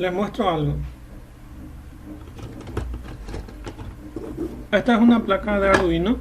Les muestro algo. Esta es una placa de Arduino.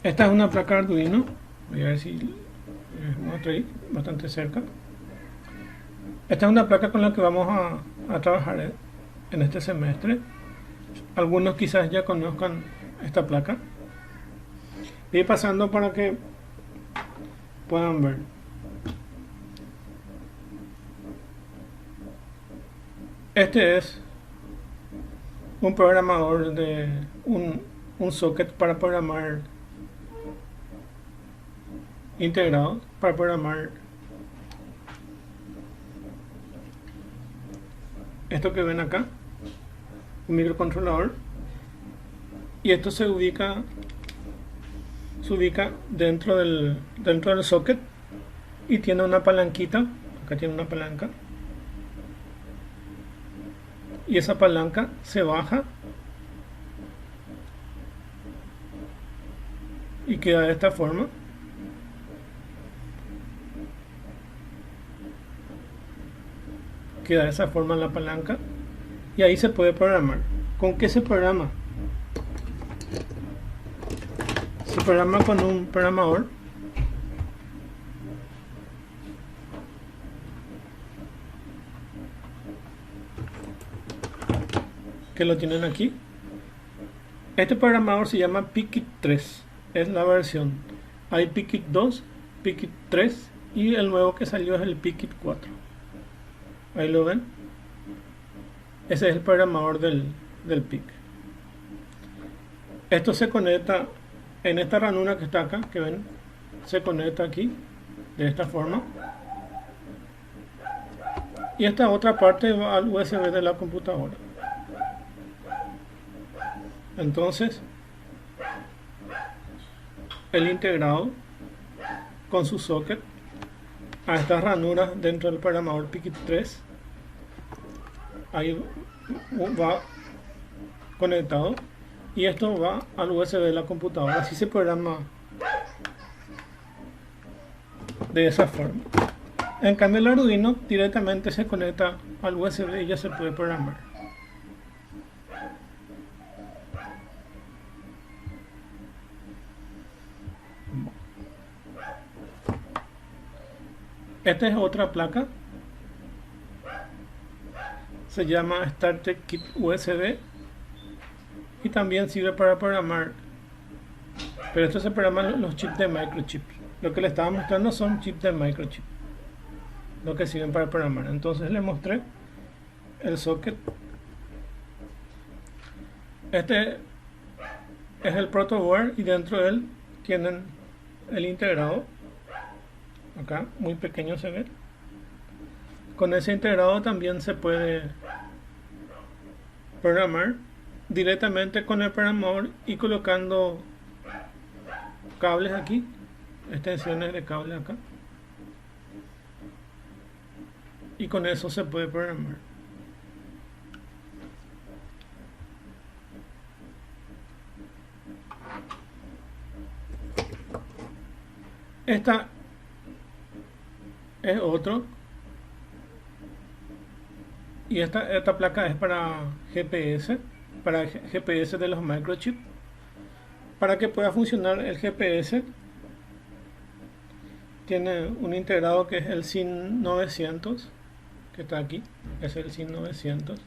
Esta es una placa Arduino. Voy a ver si les muestro ahí, bastante cerca. Esta es una placa con la que vamos a trabajar en este semestre. Algunos quizás ya conozcan esta placa. Voy pasando para que puedan ver. Este es un programador de un socket para programar integrado, para programar esto que ven acá, un microcontrolador, y esto se ubica dentro del socket y tiene una palanquita. Acá tiene una palanca y esa palanca se baja y queda de esta forma. Queda de esa forma la palanca y ahí se puede programar. ¿Con qué se programa? Se programa con un programador que lo tienen aquí. Este programador se llama Pickit 3, es la versión. Hay Pickit 2, Pickit 3 y el nuevo que salió es el Pickit 4. Ahí lo ven. Ese es el programador del PIC. Esto se conecta en esta ranura que está acá, que ven, se conecta aquí de esta forma. Y esta otra parte va al USB de la computadora. Entonces, el integrado con su socket a estas ranuras dentro del programador Pickit 3, ahí va conectado y esto va al USB de la computadora. Así se programa de esa forma. En cambio, el Arduino directamente se conecta al USB y ya se puede programar. Esta es otra placa. Se llama Starter Kit USB y también sirve para programar, pero esto se programa los chips de microchip. Lo que le estaba mostrando son chips de microchip, lo que sirven para programar. Entonces le mostré el socket. Este es el protoboard y dentro de él tienen el integrado. Acá muy pequeño se ve. Con ese integrado también se puede programar directamente con el programador y colocando cables aquí, extensiones de cable acá, y con eso se puede programar. Esta es otro, y esta placa es para GPS, de los microchips. Para que pueda funcionar el GPS tiene un integrado que es el SIN 900, que está aquí, es el SIN 900.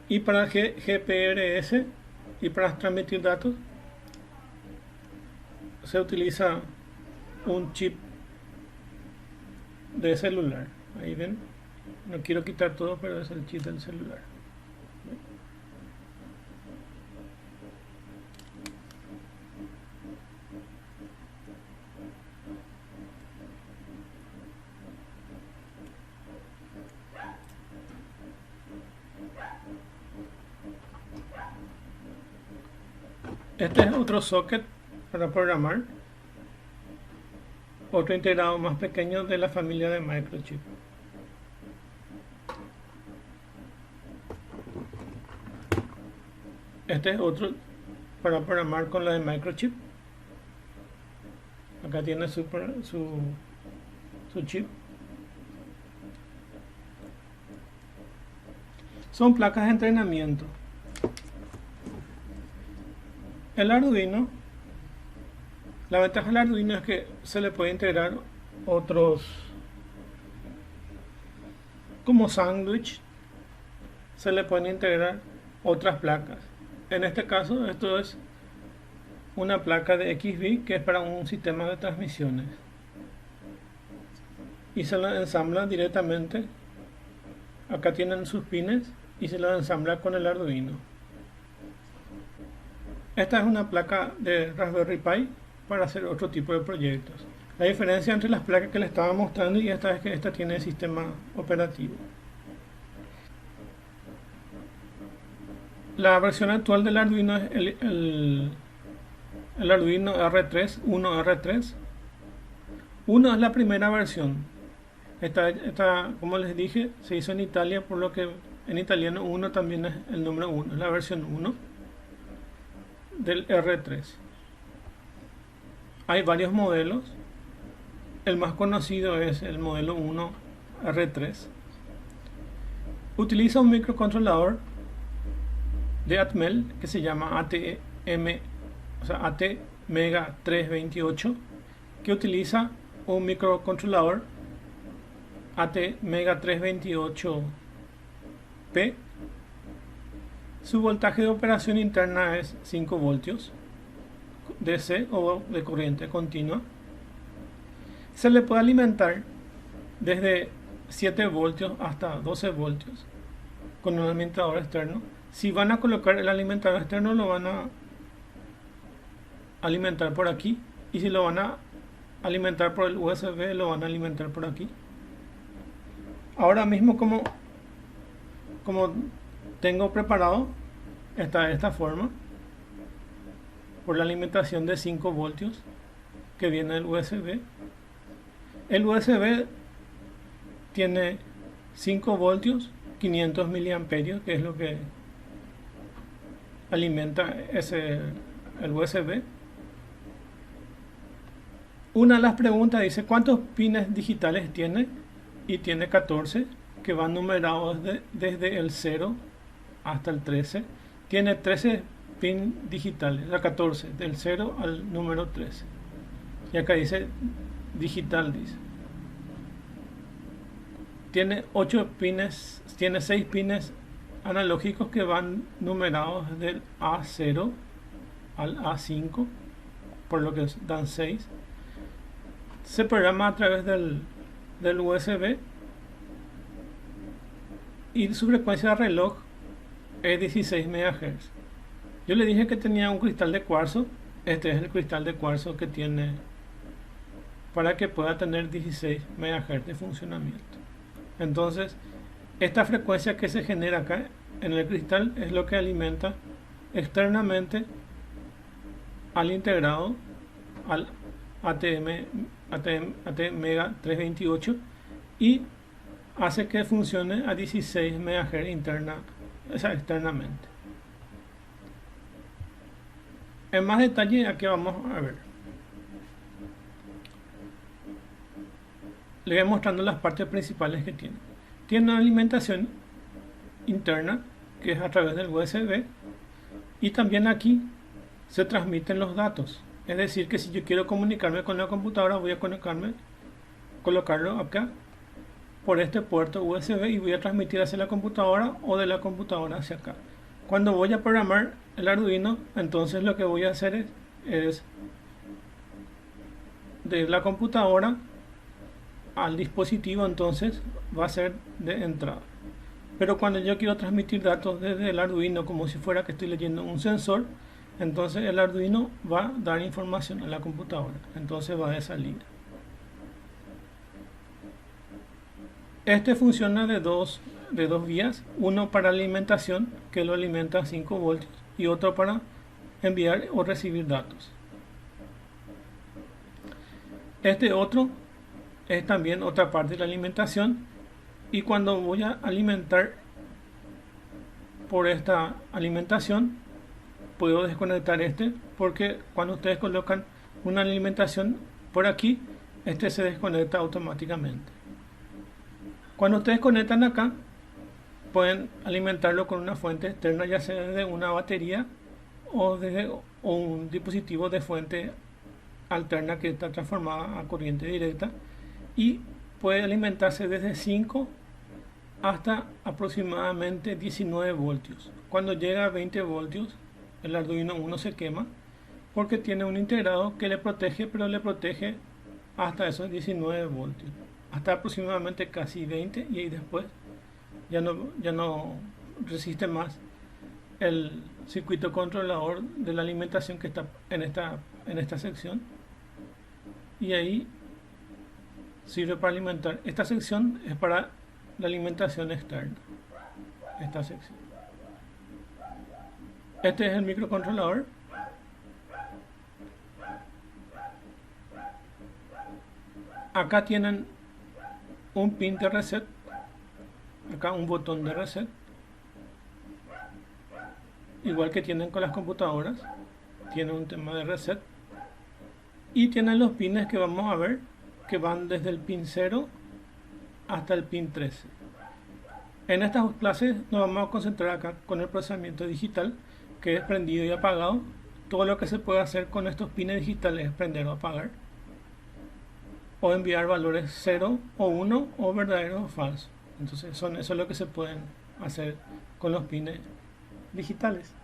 Y para GPRS y para transmitir datos se utiliza un chip de celular. Ahí ven, no quiero quitar todo, pero es el chip del celular. Este es otro socket para programar. otro integrado más pequeño de la familia de microchip. Este es otro para programar con la de microchip. Acá tiene su chip. Son placas de entrenamiento. El Arduino, la ventaja del Arduino es que se le puede integrar otros, como sándwich, se le pueden integrar otras placas. En este caso, esto es una placa de XBit que es para un sistema de transmisiones. Y se la ensambla directamente. Acá tienen sus pines y se la ensambla con el Arduino. Esta es una placa de Raspberry Pi para hacer otro tipo de proyectos. La diferencia entre las placas que les estaba mostrando y esta es que esta tiene sistema operativo. La versión actual del Arduino es el Arduino R3, 1R3. 1 es la primera versión. Esta, como les dije, se hizo en Italia, por lo que en italiano 1 también es el número 1, es la versión 1 del R3. Hay varios modelos. El más conocido es el modelo 1 R3. Utiliza un microcontrolador de Atmel que se llama ATmega328, que utiliza un microcontrolador ATmega328P. Su voltaje de operación interna es 5 voltios DC o de corriente continua. Se le puede alimentar desde 7 voltios hasta 12 voltios con un alimentador externo. Si van a colocar el alimentador externo, lo van a alimentar por aquí, y si lo van a alimentar por el USB, lo van a alimentar por aquí. Ahora mismo, como tengo preparado, está de esta forma, por la alimentación de 5 voltios que viene del USB. El USB tiene 5 voltios, 500 miliamperios, que es lo que alimenta el USB. Una de las preguntas dice ¿cuántos pines digitales tiene? Y tiene 14, que van numerados desde el 0 hasta el 13. Tiene 13 pins digitales, la 14, del 0 al número 13. Y acá dice digital, dice. Tiene 8 pines, tiene 6 pines analógicos que van numerados del A0 al A5, por lo que dan 6. Se programa a través del USB, y su frecuencia de reloj es 16 MHz. Yo le dije que tenía un cristal de cuarzo. Este es el cristal de cuarzo que tiene para que pueda tener 16 MHz de funcionamiento. Entonces, esta frecuencia que se genera acá en el cristal es lo que alimenta externamente al integrado, al ATmega328, y hace que funcione a 16 MHz externamente. En más detalle, aquí vamos a ver. Le voy mostrando las partes principales que tiene. Tiene una alimentación interna, que es a través del USB, y también aquí se transmiten los datos. Es decir, que si yo quiero comunicarme con la computadora, voy a colocarlo acá por este puerto USB y voy a transmitir hacia la computadora o de la computadora hacia acá. Cuando voy a programar el Arduino, entonces lo que voy a hacer es de la computadora al dispositivo, entonces va a ser de entrada. Pero cuando yo quiero transmitir datos desde el Arduino, como si fuera que estoy leyendo un sensor, entonces el Arduino va a dar información a la computadora, entonces va de salida. Este funciona de dos vías, uno para alimentación, que lo alimenta a 5 voltios, y otro para enviar o recibir datos. Este otro es también otra parte de la alimentación, y cuando voy a alimentar por esta alimentación puedo desconectar este, porque cuando ustedes colocan una alimentación por aquí, este se desconecta automáticamente. Cuando ustedes conectan acá, pueden alimentarlo con una fuente externa, ya sea desde una batería o desde un dispositivo de fuente alterna que está transformada a corriente directa, y puede alimentarse desde 5 hasta aproximadamente 19 voltios. Cuando llega a 20 voltios, el Arduino Uno se quema porque tiene un integrado que le protege, pero le protege hasta esos 19 voltios, hasta aproximadamente casi 20, y ahí después ya no resiste más el circuito controlador de la alimentación que está en esta sección, y ahí sirve para alimentar. Esta sección es para la alimentación externa. Esta sección. Este es el microcontrolador. Acá tienen un pin de reset. Acá un botón de reset. Igual que tienen con las computadoras. Tienen un tema de reset. Y tienen los pines que vamos a ver, que van desde el pin 0 hasta el pin 13. En estas clases nos vamos a concentrar acá con el procesamiento digital, que es prendido y apagado. Todo lo que se puede hacer con estos pines digitales es prender o apagar, o enviar valores 0 o 1, o verdadero o falso. Entonces eso es lo que se pueden hacer con los pines digitales.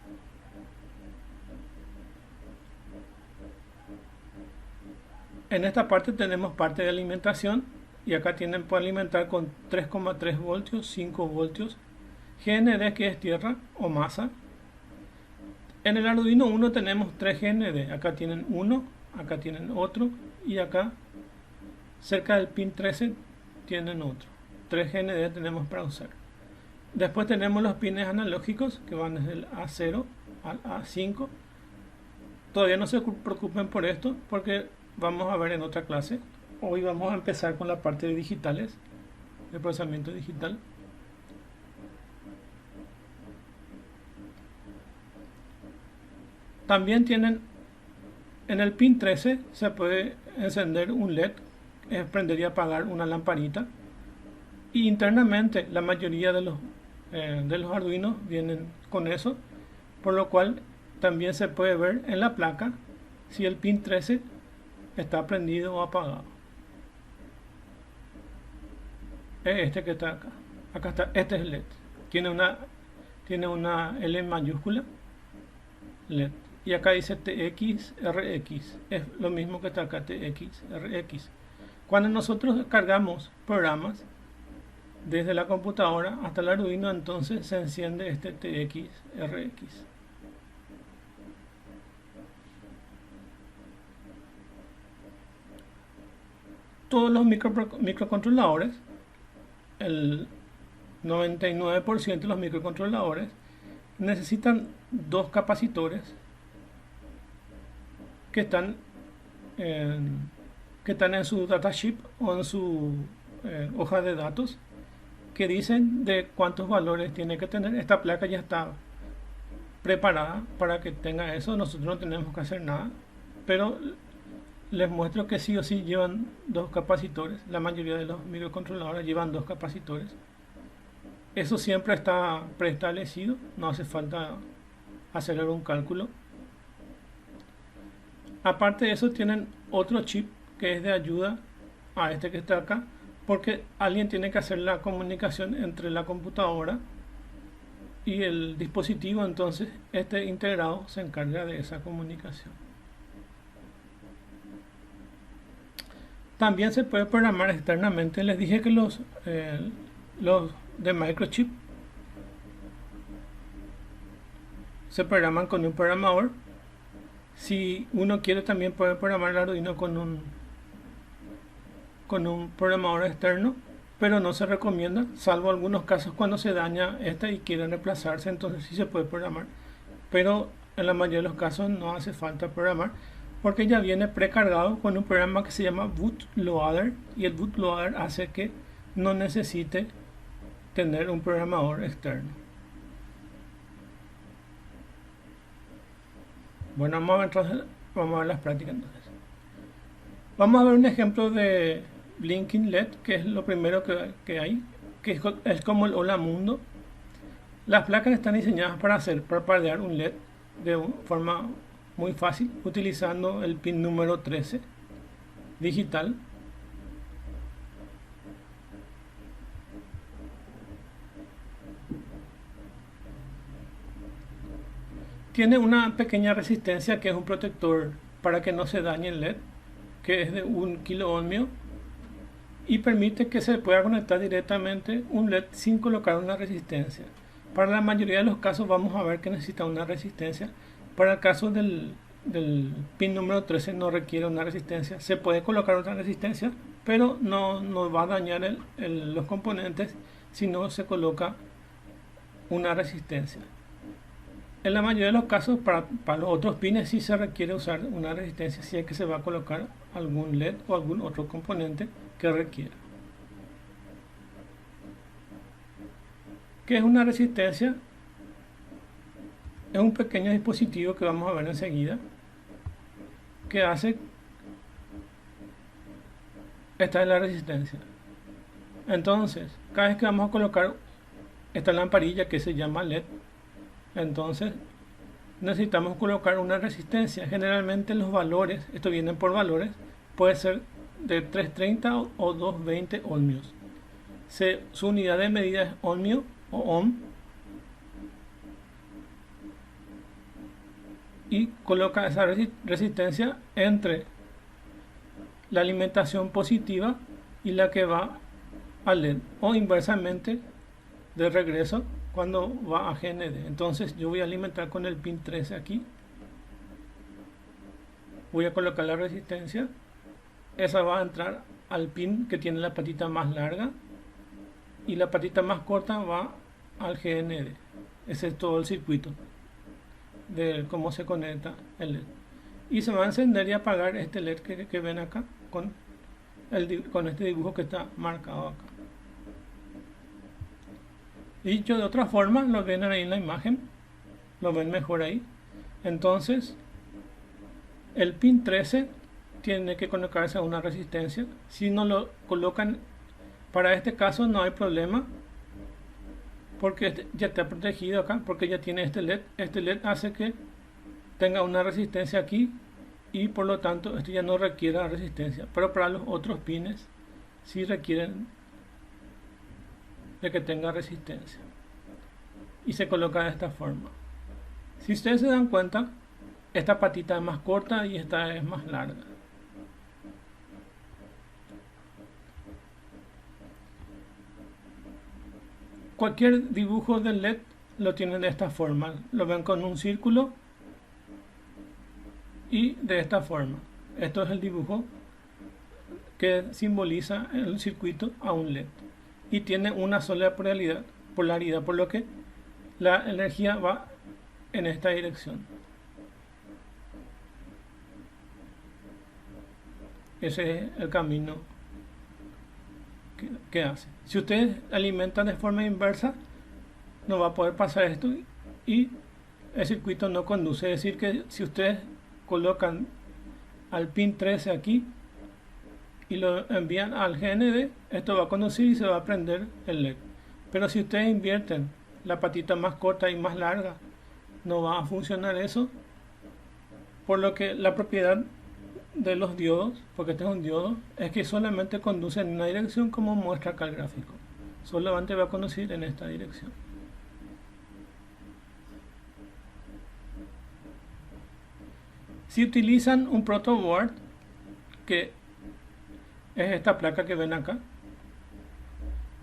En esta parte tenemos parte de alimentación, y acá tienen para alimentar con 3,3 voltios, 5 voltios, GND, que es tierra o masa. En el Arduino Uno tenemos 3 GND, acá tienen uno, acá tienen otro, y acá cerca del pin 13 tienen otro. 3 GND tenemos para usar. Después tenemos los pines analógicos que van desde el A0 al A5. Todavía no se preocupen por esto, porque vamos a ver en otra clase. Hoy vamos a empezar con la parte de digitales, de procesamiento digital. También tienen en el pin 13 se puede encender un LED, es prender y apagar una lamparita. Y internamente la mayoría de los Arduinos vienen con eso, por lo cual también se puede ver en la placa si el pin 13 está prendido o apagado. Este que está acá. Acá está, este es LED. Tiene una L mayúscula, LED. Y acá dice TX, RX. Es lo mismo que está acá, TX, RX. Cuando nosotros cargamos programas desde la computadora hasta el Arduino, entonces se enciende este TX, RX. Todos los microcontroladores, el 99% de los microcontroladores necesitan dos capacitores que están en su datasheet o en su hoja de datos, que dicen de cuántos valores tiene que tener. Esta placa ya está preparada para que tenga eso, nosotros no tenemos que hacer nada, pero les muestro que sí o sí llevan dos capacitores. La mayoría de los microcontroladores llevan dos capacitores. Eso siempre está preestablecido, no hace falta hacer algún cálculo. Aparte de eso, tienen otro chip que es de ayuda a este que está acá, porque alguien tiene que hacer la comunicación entre la computadora y el dispositivo. Entonces este integrado se encarga de esa comunicación. También se puede programar externamente. Les dije que los de microchip se programan con un programador. Si uno quiere, también puede programar el Arduino con un programador externo, pero no se recomienda, salvo algunos casos cuando se daña esta y quieren reemplazarse, entonces sí se puede programar, pero en la mayoría de los casos no hace falta programar, porque ya viene precargado con un programa que se llama bootloader, y el bootloader hace que no necesite tener un programador externo. Bueno, vamos a ver las prácticas entonces. Vamos a ver un ejemplo de blinking LED, que es lo primero que hay, que es como el Hola Mundo. Las placas están diseñadas para hacer parpadear un LED de forma muy fácil, utilizando el pin número 13 digital. Tiene una pequeña resistencia que es un protector para que no se dañe el LED, que es de 1 kilo ohmio, y permite que se pueda conectar directamente un LED sin colocar una resistencia. Para la mayoría de los casos vamos a ver que necesita una resistencia. Para el caso del pin número 13 no requiere una resistencia. Se puede colocar otra resistencia, pero no va a dañar los componentes si no se coloca una resistencia. En la mayoría de los casos, para los otros pines sí se requiere usar una resistencia si es que se va a colocar algún LED o algún otro componente que requiera. ¿Qué es una resistencia? Es un pequeño dispositivo que vamos a ver enseguida, que hace, esta es la resistencia. Entonces, cada vez que vamos a colocar esta lamparilla que se llama LED, entonces necesitamos colocar una resistencia. Generalmente los valores, esto vienen por valores, puede ser de 330 o 220 ohmios. Su unidad de medida es ohmio o ohm, y coloca esa resistencia entre la alimentación positiva y la que va al LED, o inversamente de regreso cuando va a GND. Entonces yo voy a alimentar con el pin 13 aquí, voy a colocar la resistencia, esa va a entrar al pin que tiene la patita más larga y la patita más corta va al GND. Ese es todo el circuito de cómo se conecta el LED, y se va a encender y apagar este LED que ven acá con este dibujo que está marcado acá. Dicho de otra forma, lo ven ahí en la imagen, lo ven mejor ahí. Entonces el pin 13 tiene que colocarse a una resistencia. Si no lo colocan, para este caso no hay problema, porque ya está protegido acá, porque ya tiene este LED. Este LED hace que tenga una resistencia aquí, y por lo tanto esto ya no requiere resistencia. Pero para los otros pines sí requieren de que tenga resistencia, y se coloca de esta forma. Si ustedes se dan cuenta, esta patita es más corta y esta es más larga. Cualquier dibujo del LED lo tienen de esta forma, lo ven con un círculo y de esta forma. Esto es el dibujo que simboliza el circuito a un LED, y tiene una sola polaridad, por lo que la energía va en esta dirección. Ese es el camino que hace. Si ustedes alimentan de forma inversa, no va a poder pasar esto y el circuito no conduce. Es decir, que si ustedes colocan al pin 13 aquí y lo envían al GND, esto va a conducir y se va a prender el LED. Pero si ustedes invierten la patita más corta y más larga, no va a funcionar eso, por lo que la propiedad de los diodos, porque este es un diodo, es que solamente conduce en una dirección, como muestra acá el gráfico. Solamente va a conducir en esta dirección. Si utilizan un protoboard, que es esta placa que ven acá,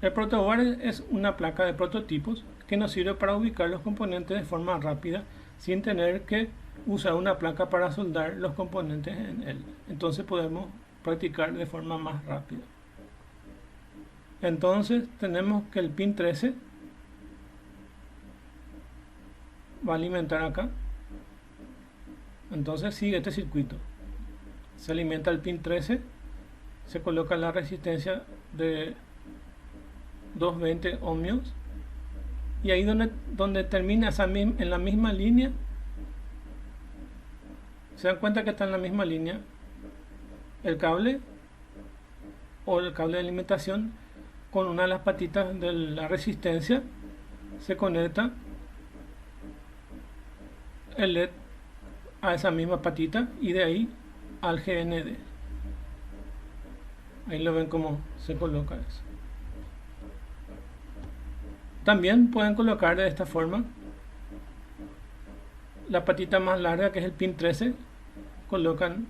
el protoboard es una placa de prototipos que nos sirve para ubicar los componentes de forma rápida, sin tener que usar una placa para soldar los componentes en él. Entonces podemos practicar de forma más rápida. Entonces tenemos que el pin 13 va a alimentar acá. Entonces sigue este circuito. se alimenta el pin 13, se coloca la resistencia de 220 ohmios, y ahí donde termina en la misma línea, se dan cuenta que está en la misma línea el cable o el cable de alimentación. Con una de las patitas de la resistencia se conecta el LED a esa misma patita y de ahí al GND. Ahí lo ven cómo se coloca eso. También pueden colocar de esta forma la patita más larga, que es el pin 13, colocan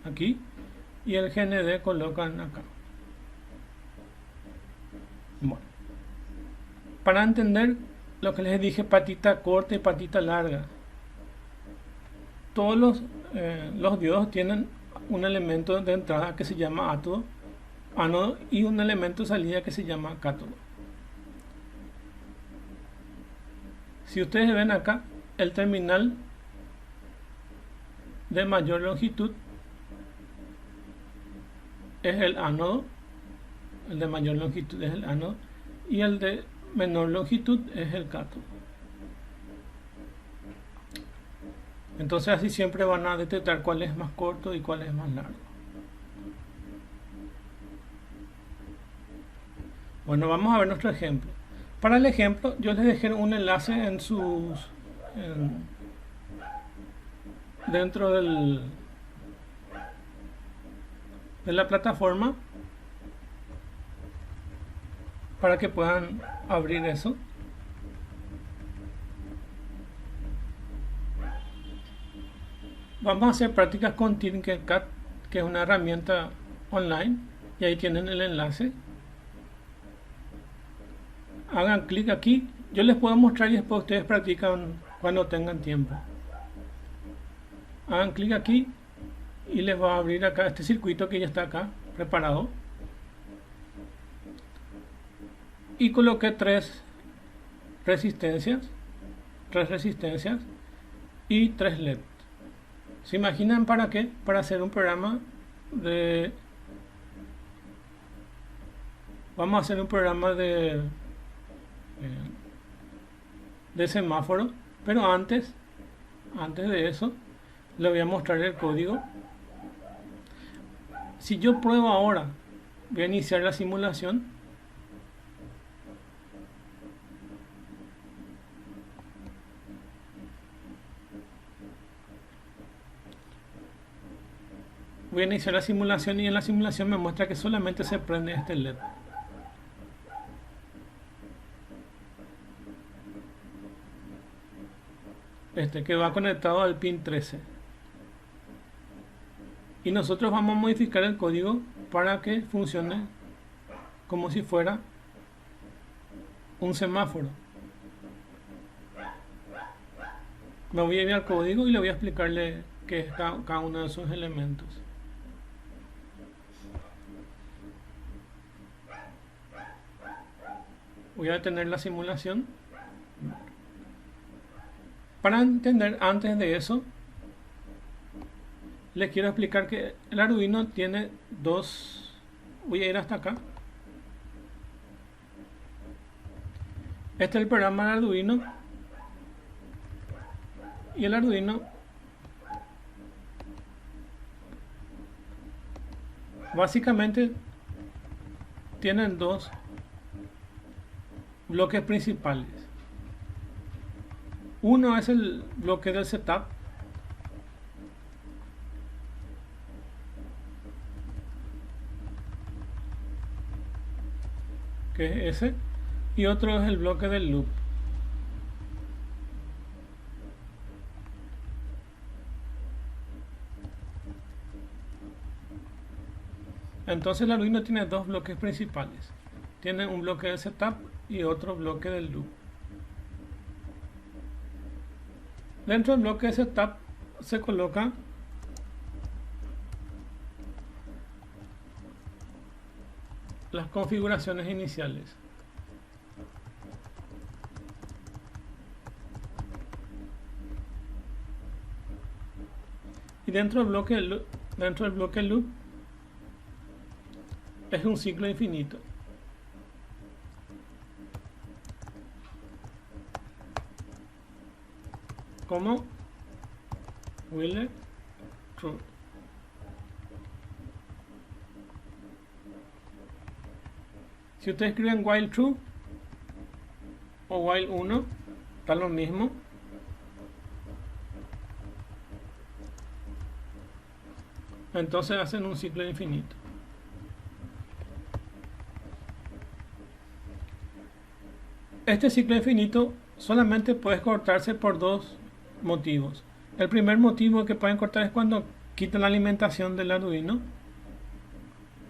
aquí, y el GND colocan acá. Bueno, para entender lo que les dije, patita corta y patita larga, todos los diodos tienen un elemento de entrada que se llama ánodo y un elemento de salida que se llama cátodo. Si ustedes ven acá, el terminal de mayor longitud es el ánodo, el de mayor longitud es el ánodo y el de menor longitud es el cátodo. Entonces así siempre van a detectar cuál es más corto y cuál es más largo. Bueno, vamos a ver nuestro ejemplo. Para el ejemplo yo les dejé un enlace dentro de la plataforma para que puedan abrir eso. Vamos a hacer prácticas con Tinkercad, que es una herramienta online, y ahí tienen el enlace. Hagan clic aquí, yo les puedo mostrar y después ustedes practican cuando tengan tiempo. Hagan clic aquí y les va a abrir acá este circuito que ya está acá preparado, y coloqué tres resistencias y 3 LED. ¿Se imaginan para qué? Para hacer un programa vamos a hacer un programa de semáforo, pero antes de eso les voy a mostrar el código. Si yo pruebo ahora, voy a iniciar la simulación. Voy a iniciar la simulación y en la simulación me muestra que solamente se prende este LED. Este que va conectado al pin 13. Y nosotros vamos a modificar el código para que funcione como si fuera un semáforo. Me voy a ir al código y le voy a explicarle qué es cada uno de esos elementos. Voy a detener la simulación. Para entender antes de eso, les quiero explicar que el Arduino tiene dos. Voy a ir hasta acá. Este es el programa del Arduino. Y el Arduino básicamente tienen dos bloques principales. Uno es el bloque del setup, que es ese, y otro es el bloque del loop. Entonces el Arduino tiene dos bloques principales. Tiene un bloque de setup y otro bloque del loop. Dentro del bloque de setup se coloca las configuraciones iniciales. Y dentro del bloque dentro del bloque loop es un ciclo infinito. Como while true. Si ustedes escriben while true o while 1, está lo mismo. Entonces hacen un ciclo infinito. Este ciclo infinito solamente puede cortarse por dos motivos. El primer motivo que pueden cortar es cuando quitan la alimentación del Arduino,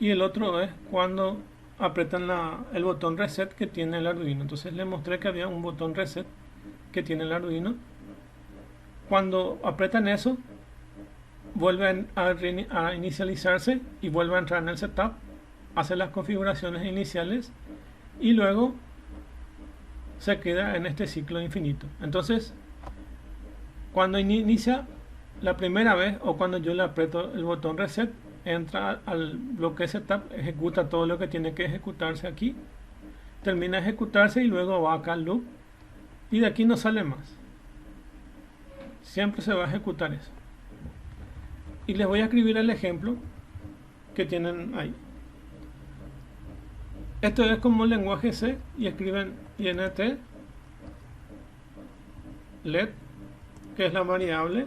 y el otro es cuando apretan el botón reset que tiene el Arduino. Entonces les mostré que había un botón reset que tiene el Arduino. Cuando apretan eso, vuelve a inicializarse y vuelve a entrar en el setup, hace las configuraciones iniciales y luego se queda en este ciclo infinito. Entonces, cuando inicia la primera vez o cuando yo le aprieto el botón reset, entra al bloque setup, ejecuta todo lo que tiene que ejecutarse aquí, termina de ejecutarse y luego va acá al loop y de aquí no sale más. Siempre se va a ejecutar eso. Y les voy a escribir el ejemplo que tienen ahí. Esto es como el lenguaje C, y escriben int let, que es la variable,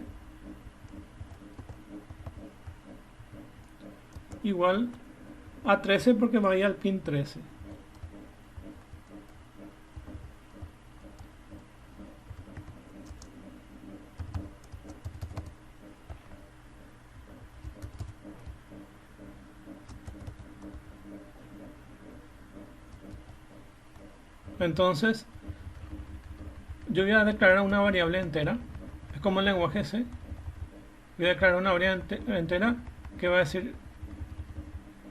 igual a 13 porque va a ir al pin 13. Entonces yo voy a declarar una variable entera, es como el lenguaje C. Voy a declarar una variable entera que va a decir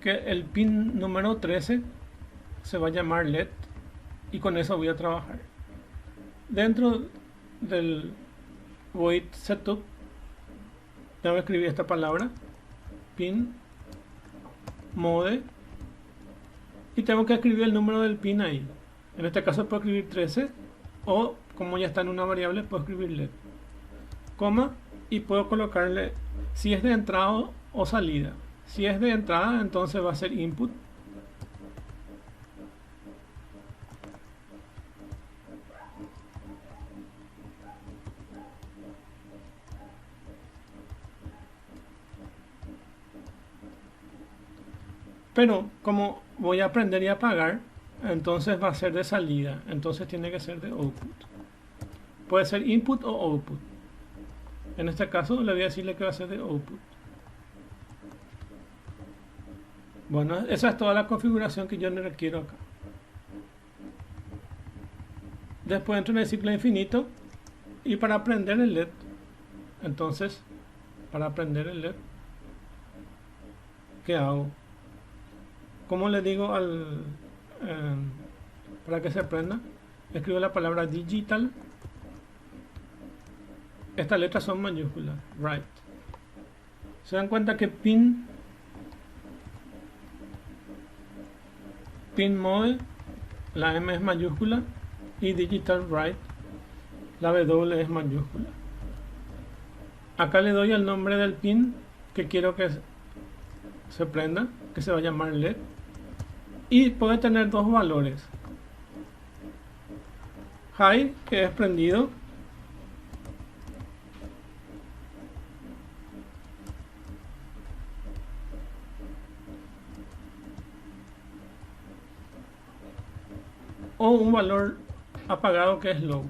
que el pin número 13 se va a llamar let, y con eso voy a trabajar. Dentro del void setup tengo que escribir esta palabra pin mode y tengo que escribir el número del pin ahí. En este caso puedo escribir 13, o como ya está en una variable puedo escribir let, coma, y puedo colocarle si es de entrada o salida. Si es de entrada, entonces va a ser input. Pero como voy a aprender y apagar, entonces va a ser de salida. Entonces tiene que ser de output. Puede ser input o output. En este caso le voy a decirle que va a ser de output. Bueno, esa es toda la configuración que yo le requiero acá. Después entro en el ciclo infinito y para aprender el LED, entonces para aprender el LED, ¿qué hago? ¿Cómo le digo para que se prenda? Escribo la palabra digital. Estas letras son mayúsculas, right. Se dan cuenta que pin mode, la M es mayúscula, y digital right, la W es mayúscula. Acá le doy el nombre del pin que quiero que se prenda, que se va a llamar LED, y puede tener dos valores: high, que es prendido, o un valor apagado, que es low.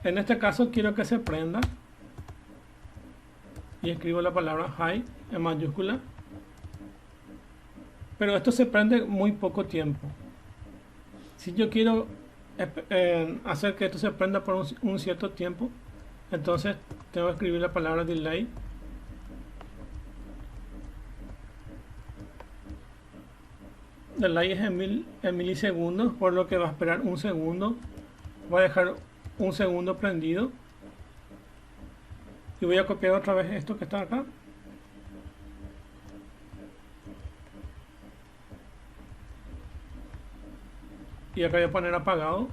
En este caso quiero que se prenda y escribo la palabra high en mayúscula, pero esto se prende muy poco tiempo. Si yo quiero hacer que esto se prenda por un cierto tiempo, entonces tengo que escribir la palabra delay. Delay es en milisegundos, por lo que va a esperar un segundo. Voy a dejar un segundo prendido Y voy a copiar otra vez esto que está acá. Y acá voy a poner apagado.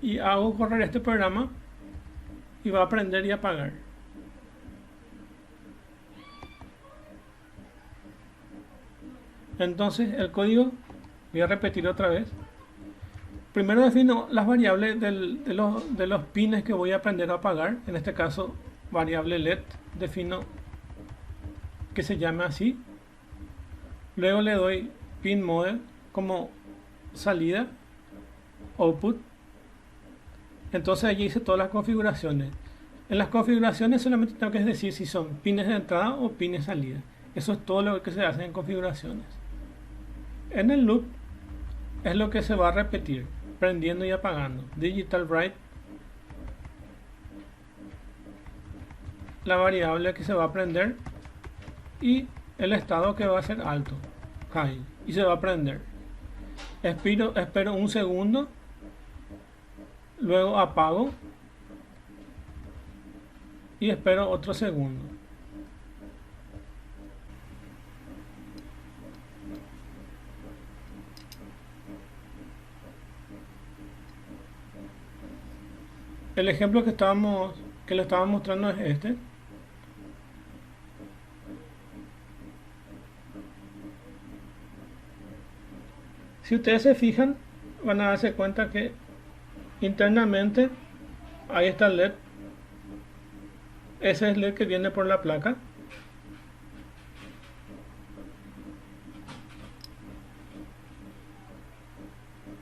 Y hago correr este programa y va a prender y apagar. Entonces el código, voy a repetir otra vez. Primero defino las variables de los pines que voy a aprender a apagar. En este caso, variable LED, defino que se llame así. Luego le doy pin mode como salida, output. Entonces allí hice todas las configuraciones. En las configuraciones solamente tengo que decir si son pines de entrada o pines de salida. Eso es todo lo que se hace en configuraciones. En el loop es lo que se va a repetir, prendiendo y apagando. Digital write, la variable que se va a prender, y el estado que va a ser alto, high, y se va a prender. Espero un segundo, luego apago y espero otro segundo. El ejemplo que le estaba mostrando es este. Si ustedes se fijan, van a darse cuenta que internamente ahí está el LED. Ese es el LED que viene por la placa.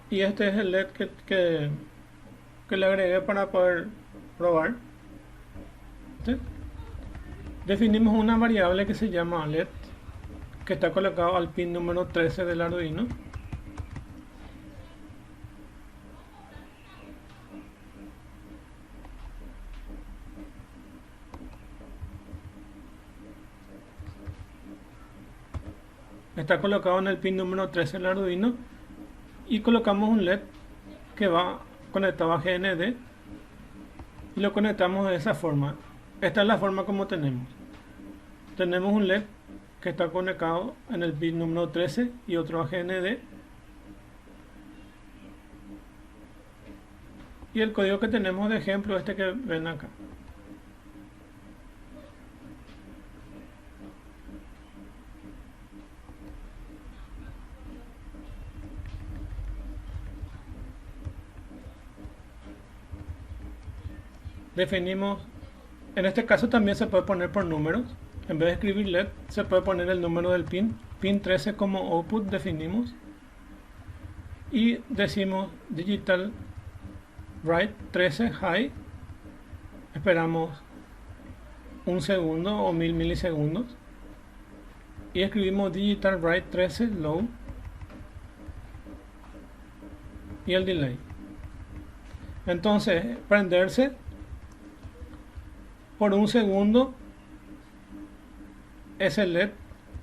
Y este es el LED que le agregué para poder probar. ¿Sí? Definimos una variable que se llama LED, que está colocado al pin número 13 del Arduino. Está colocado en el pin número 13 del Arduino, y colocamos un LED que va conectado a GND y lo conectamos de esa forma. Esta es la forma como tenemos un LED que está conectado en el pin número 13 y otro a GND, y el código que tenemos de ejemplo este que ven acá. Definimos, en este caso también se puede poner por números. En vez de escribir LED, se puede poner el número del pin 13 como output. Definimos y decimos digital write 13 high. Esperamos un segundo o 1000 milisegundos y escribimos digital write 13 low y el delay. Entonces, prenderse por un segundo ese LED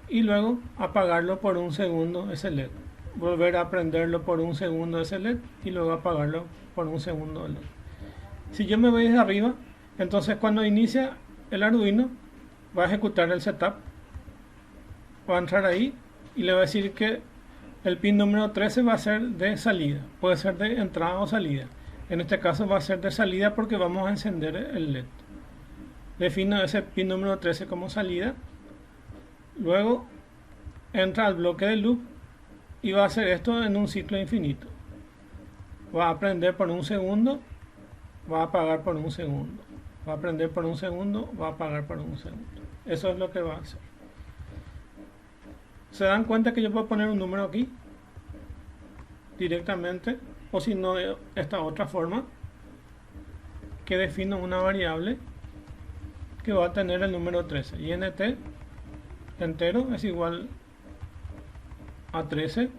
y luego apagarlo por un segundo ese LED. Volver a prenderlo por un segundo ese LED y luego apagarlo por un segundo LED. Si yo me voy desde arriba, entonces cuando inicia el Arduino va a ejecutar el setup, va a entrar ahí y le va a decir que el pin número 13 va a ser de salida, puede ser de entrada o salida. En este caso va a ser de salida porque vamos a encender el LED. Defino ese pin número 13 como salida, luego entra al bloque del loop y va a hacer esto en un ciclo infinito. Va a prender por un segundo, va a apagar por un segundo, va a prender por un segundo, va a apagar por un segundo. Eso es lo que va a hacer. ¿Se dan cuenta que yo puedo poner un número aquí directamente? O si no, de esta otra forma, que defino una variable que va a tener el número 13. INT entero es igual a 13.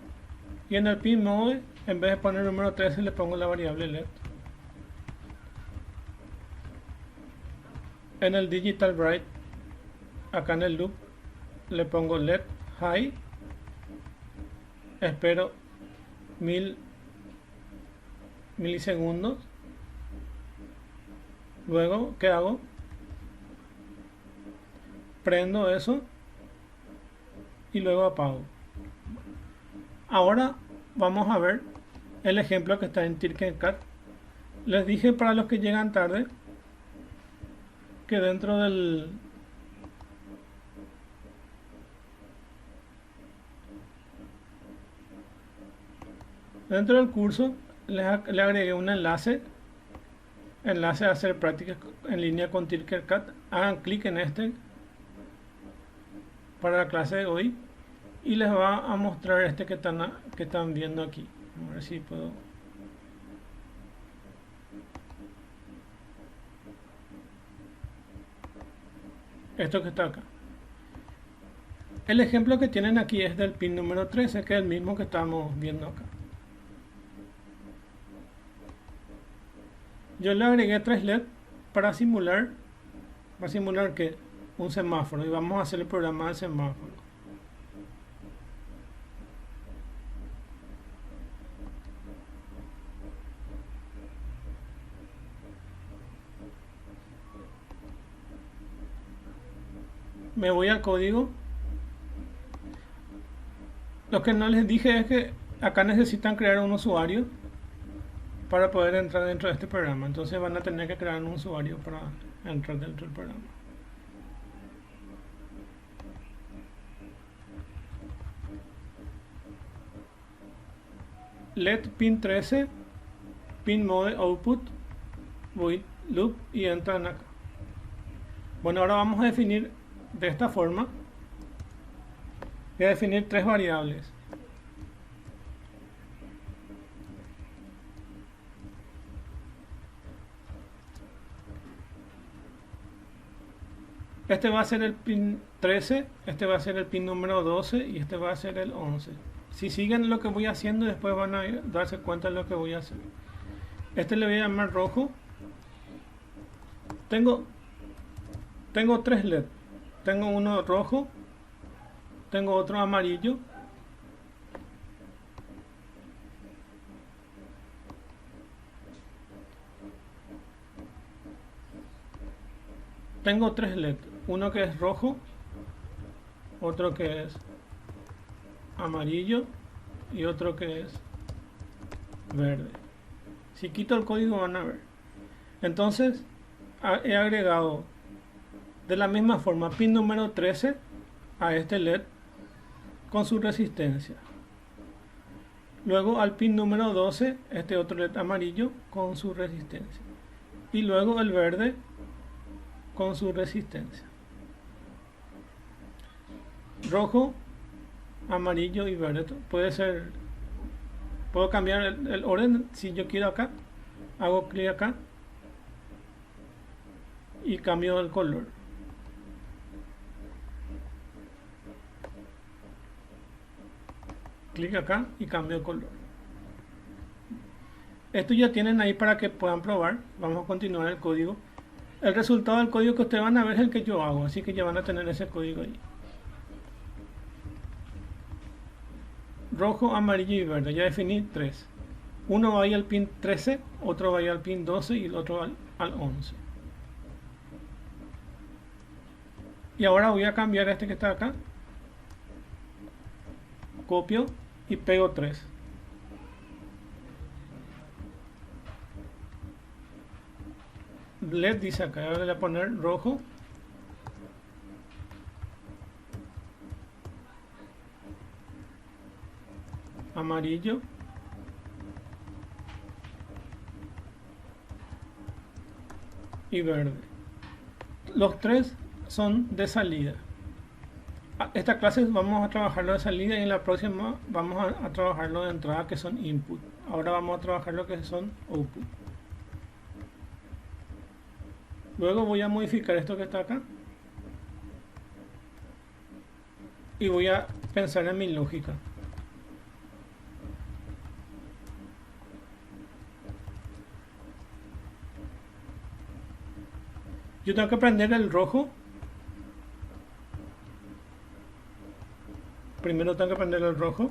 Y en el pin mode, en vez de poner el número 13, le pongo la variable LED. En el digital write, acá en el loop, le pongo LED high. Espero 1000 milisegundos Luego, ¿qué hago? Prendo eso y luego apago. Ahora vamos a ver el ejemplo que está en Tinkercad. Les dije para los que llegan tarde que dentro del curso le agregué un enlace a hacer prácticas en línea con Tinkercad. Hagan clic en este para la clase de hoy y les va a mostrar este que están viendo aquí. A ver si puedo. Esto que está acá. El ejemplo que tienen aquí es del pin número 13, que es el mismo que estamos viendo acá. Yo le agregué 3 LED para simular que un semáforo, y vamos a hacer el programa del semáforo. Me voy al código. Lo que no les dije es que acá necesitan crear un usuario para poder entrar dentro de este programa. Entonces van a tener que crear un usuario para entrar dentro del programa. LED pin 13, pin mode output, void loop y entran acá. Bueno, ahora vamos a definir de esta forma. Voy a definir 3 variables. Este va a ser el pin 13, este va a ser el pin número 12 y este va a ser el 11. Si siguen lo que voy haciendo, después van a darse cuenta de lo que voy a hacer. Este le voy a llamar rojo. Tengo 3 LED. Tengo uno rojo, tengo otro amarillo, tengo 3 LED, uno que es rojo, otro que es amarillo y otro que es verde. Si quito el código van a ver. Entonces he agregado de la misma forma pin número 13 a este LED con su resistencia. Luego al pin número 12 este otro LED amarillo con su resistencia. Y luego el verde con su resistencia. Rojo, amarillo y verde. Puedo cambiar el orden si yo quiero acá. Hago clic acá y cambio el color. Clic acá y cambio el color. Esto ya tienen ahí para que puedan probar. Vamos a continuar el código. El resultado del código que ustedes van a ver es el que yo hago, así que ya van a tener ese código ahí. Rojo, amarillo y verde. Ya definí 3. Uno va ahí al pin 13, otro va ahí al pin 12 y el otro al 11. Y ahora voy a cambiar este que está acá. Copio y pego 3. LED dice acá, ahora le voy a poner rojo. Amarillo. Y verde. Los 3 son de salida. Esta clase vamos a trabajarlo de salida y en la próxima vamos a trabajarlo de entrada, que son input. Ahora vamos a trabajar lo que son output. Luego voy a modificar esto que está acá y voy a pensar en mi lógica. Yo tengo que prender el rojo. Primero tengo que prender el rojo.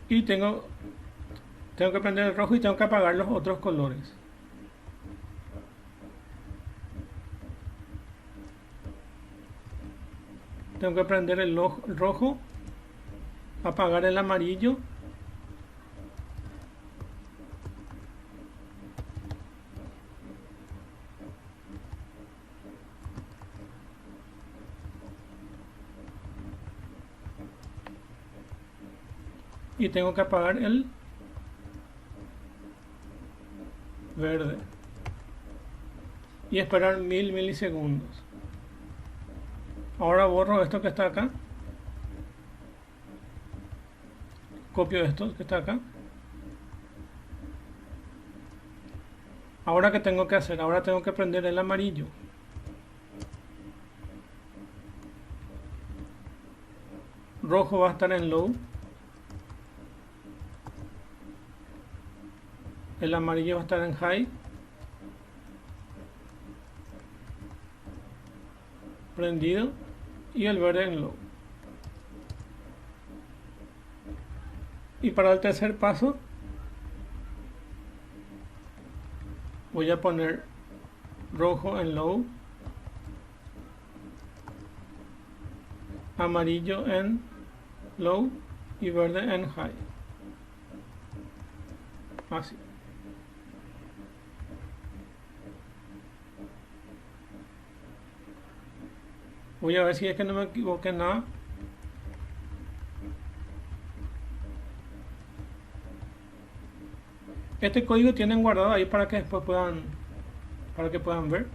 Y tengo Tengo que prender el rojo y tengo que apagar los otros colores. Tengo que prender el rojo, apagar el amarillo y tengo que apagar el verde y esperar 1000 milisegundos. Ahora borro esto que está acá, copio esto que está acá. Ahora, ¿qué tengo que hacer? Ahora tengo que prender el amarillo. Rojo va a estar en low. El amarillo va a estar en high. Prendido. Y el verde en low. Y para el tercer paso voy a poner rojo en low, amarillo en low y verde en high. Así. Voy a ver si es que no me equivoqué nada. Este código tienen guardado ahí para que después puedan ver.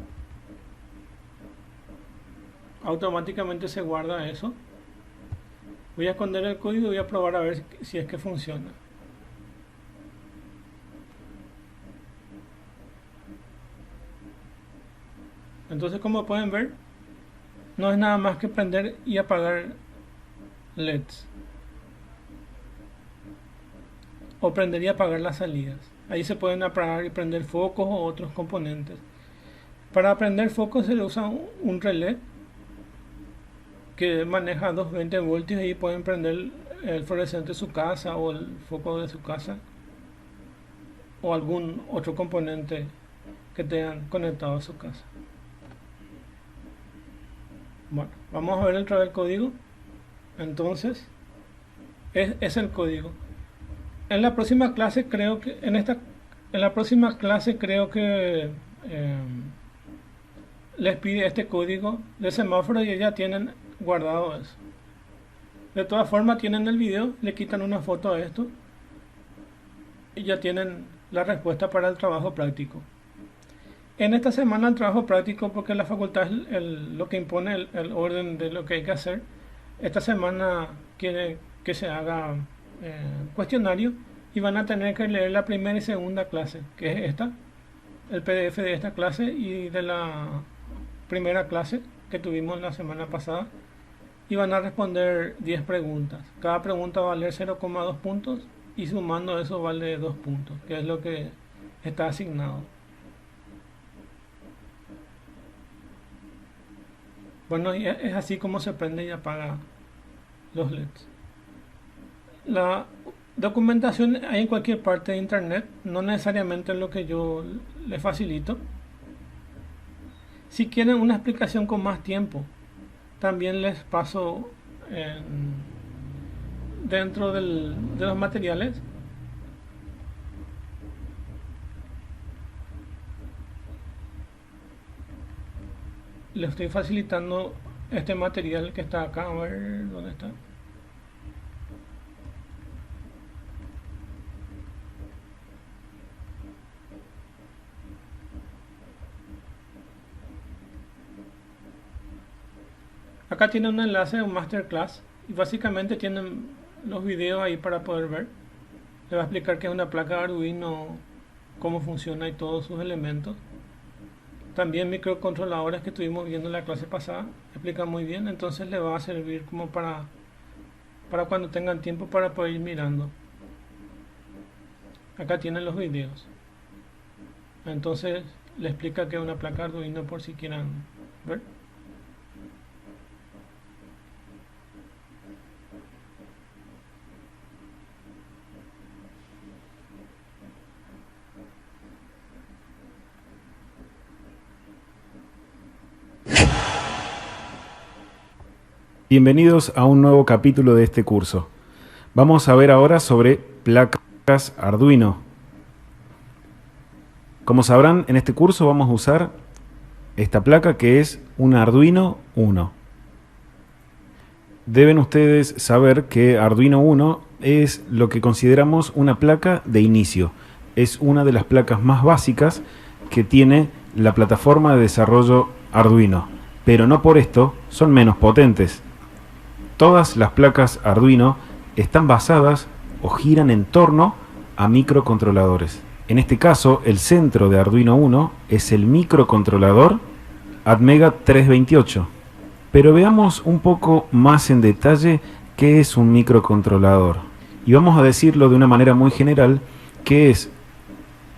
Automáticamente se guarda eso. Voy a esconder el código y voy a probar a ver si es que funciona. Entonces, como pueden ver, no es nada más que prender y apagar LEDs. O prender y apagar las salidas. Ahí se pueden apagar y prender focos o otros componentes. Para prender focos se le usa un relé que maneja 220 voltios y pueden prender el fluorescente de su casa o el foco de su casa o algún otro componente que tengan conectado a su casa. Bueno, vamos a ver otra vez el código. Entonces, es el código. En la próxima clase creo que les pide este código de semáforo y ya tienen guardado eso. De todas formas, tienen el video, le quitan una foto a esto y ya tienen la respuesta para el trabajo práctico. En esta semana el trabajo práctico, porque la facultad es lo que impone el orden de lo que hay que hacer, esta semana quiere que se haga cuestionario y van a tener que leer la primera y segunda clase, que es esta, el PDF de esta clase y de la primera clase que tuvimos la semana pasada, y van a responder 10 preguntas. Cada pregunta va a valer 0,2 puntos y sumando eso vale 2 puntos, que es lo que está asignado. Bueno, y es así como se prende y apaga los LEDs. La documentación hay en cualquier parte de internet, no necesariamente lo que yo les facilito. Si quieren una explicación con más tiempo, también les paso dentro de los materiales les estoy facilitando este material que está acá. A ver dónde está. Acá tienen un enlace a un masterclass y básicamente tienen los videos ahí para poder ver. Les va a explicar qué es una placa de Arduino, cómo funciona y todos sus elementos. También microcontroladores que estuvimos viendo en la clase pasada, explican muy bien, entonces les va a servir como para cuando tengan tiempo para poder ir mirando. Acá tienen los videos. Entonces le explica que es una placa Arduino por si quieran ver. Bienvenidos a un nuevo capítulo de este curso. Vamos a ver ahora sobre placas Arduino. Como sabrán, en este curso vamos a usar esta placa que es un Arduino Uno. Deben ustedes saber que Arduino Uno es lo que consideramos una placa de inicio. Es una de las placas más básicas que tiene la plataforma de desarrollo Arduino, pero no por esto son menos potentes. Todas las placas Arduino están basadas o giran en torno a microcontroladores. En este caso, el centro de Arduino Uno es el microcontrolador Atmega 328. Pero veamos un poco más en detalle qué es un microcontrolador. Y vamos a decirlo de una manera muy general, que es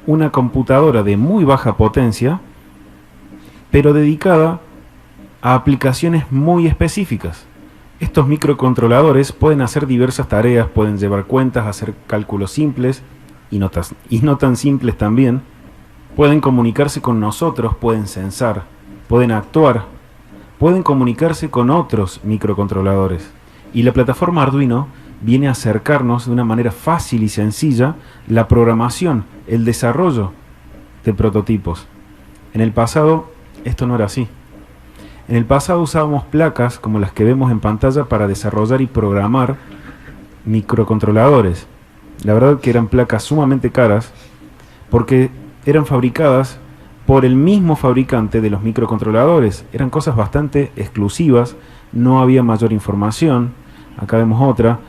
una computadora de muy baja potencia, pero dedicada a aplicaciones muy específicas. Estos microcontroladores pueden hacer diversas tareas, pueden llevar cuentas, hacer cálculos simples y no tan simples también. Pueden comunicarse con nosotros, pueden censar, pueden actuar, pueden comunicarse con otros microcontroladores. Y la plataforma Arduino viene a acercarnos de una manera fácil y sencilla la programación, el desarrollo de prototipos. En el pasado esto no era así. En el pasado usábamos placas como las que vemos en pantalla para desarrollar y programar microcontroladores. La verdad que eran placas sumamente caras porque eran fabricadas por el mismo fabricante de los microcontroladores. Eran cosas bastante exclusivas, no había mayor información. Acá vemos otra.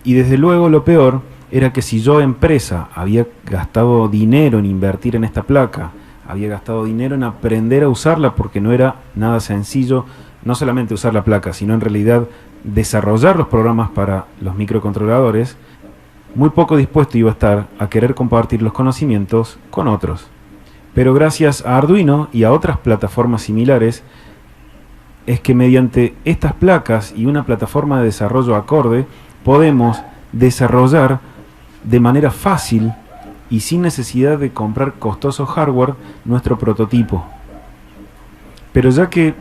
Y desde luego lo peor era que si yo, empresa, había gastado dinero en invertir en esta placa, había gastado dinero en aprender a usarla, porque no era nada sencillo, no solamente usar la placa, sino en realidad desarrollar los programas para los microcontroladores, muy poco dispuesto iba a estar a querer compartir los conocimientos con otros. Pero gracias a Arduino y a otras plataformas similares, es que mediante estas placas y una plataforma de desarrollo acorde, podemos desarrollar de manera fácil y sin necesidad de comprar costoso hardware nuestro prototipo. Pero ya que